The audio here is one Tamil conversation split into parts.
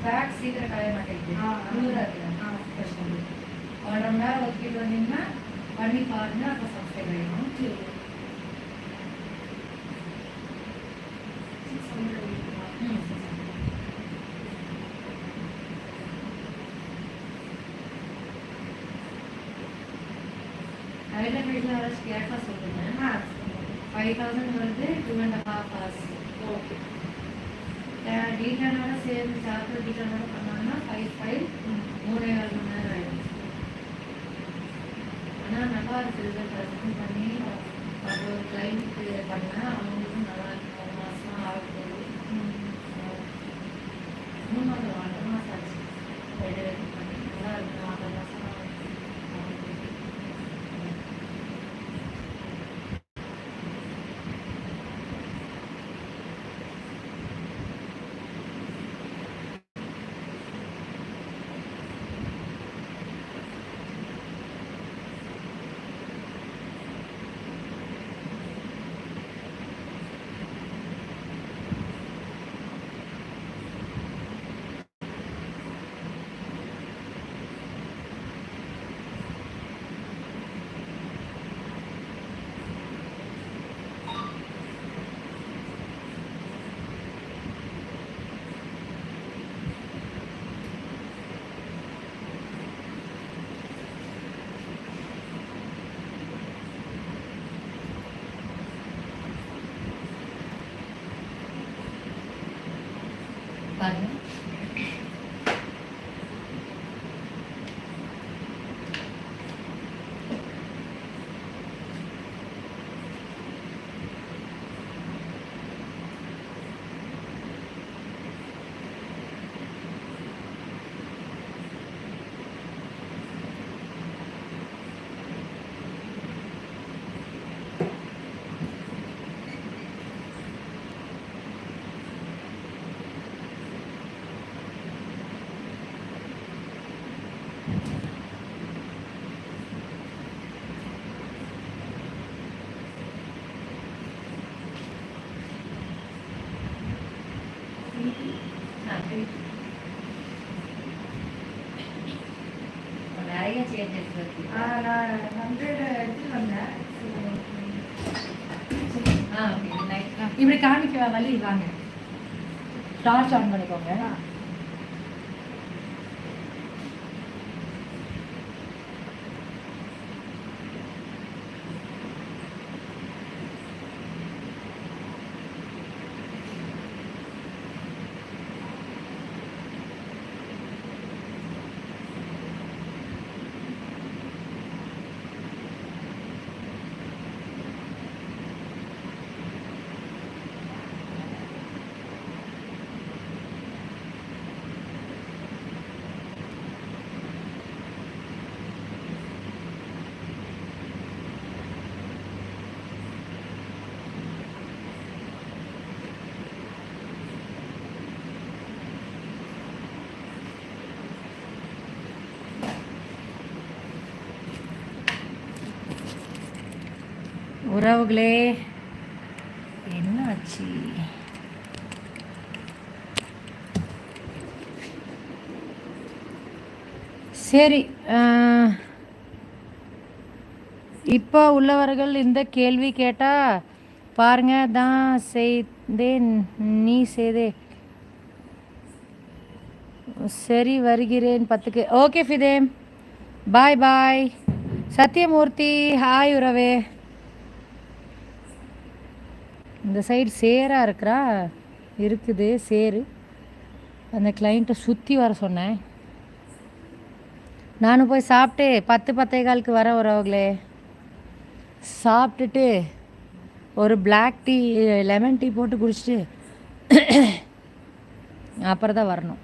பேக் சீக்கிரம் காய மாட்டேங்குது. குளிராக இருக்குல்ல, பிரச்சனை இல்லை. 1.5 மணி நேரம் ஒதுக்கிட்டு வந்தீங்கன்னா பண்ணி பாருங்க, அப்போ சப்ஸ்கிரைப் ஆகிடும். ஹைட்ரேஷன் வர கேட்டால் சொல்லுங்கள். 5000 வருது, 2.5 hours. ஓகே. டீட்டெயிலோட சேர்ந்து சாப்பிட்டு டீட்டெயிலோட பண்ணாங்கன்னா 5 3.5 மணி நேரம் ஆகிடும். ஆனால் நல்லா இருக்குது. ரிசல்ட் பண்ணி ஒரு கிளைண்ட்டுக்கு பண்ணேன், அவங்களுக்கும் நல்லா இருக்கு. 1 மாதம் ஆகுது. 3 மாதம் 1.5 மாதம் ஆச்சு. பண்ணி நல்லா இருக்கு. 1.5 மாதம் பாருங்க. நிறைய சேஞ்சஸ் இருக்கு. நான் 100 எடுத்துட்டு வந்தேன். இப்படி காமிக்க வழி வாங்க. டார்ச் ஆன் பண்ணிக்கோங்க. உறவுகளே, என்ன ஆச்சு? சரி, இப்போ உள்ளவர்கள் இந்த கேள்வி கேட்டால் பாருங்க. தான் செய்தே நீ செய்தே. சரி, வருகிறேன் 10க்கு. ஓகே ஃபிதேம், பாய் பாய். சத்யமூர்த்தி, ஹாய் உறவே. இந்த சைடு சேராக இருக்கிறா இருக்குது சேரு. அந்த கிளைண்ட்டை சுற்றி வர சொன்னேன். நானும் போய் சாப்பிட்டு 10-10:15 வர உறவுகளே. சாப்பிட்டுட்டு ஒரு பிளாக் டீ, லெமன் டீ போட்டு குடிச்சிட்டு அப்புறம் தான் வரணும்.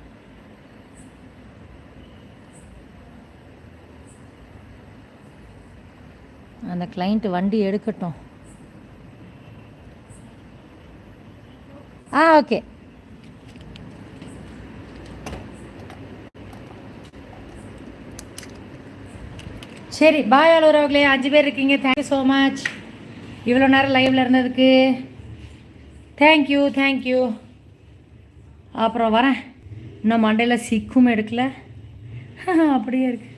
அந்த கிளைண்ட்டு வண்டி எடுக்கட்டும். ஓகே. சரி, பாய் ஆல் உறவுகளே. 5 பேர் இருக்கீங்க. Thank you so much. இவ்வளோ நேரம் லைவில் இருந்ததுக்கு தேங்க்யூ. அப்புறம் வரேன். இன்னும் மண்டையில் சிக்கும் எடுக்கல அப்படியே இருக்குது.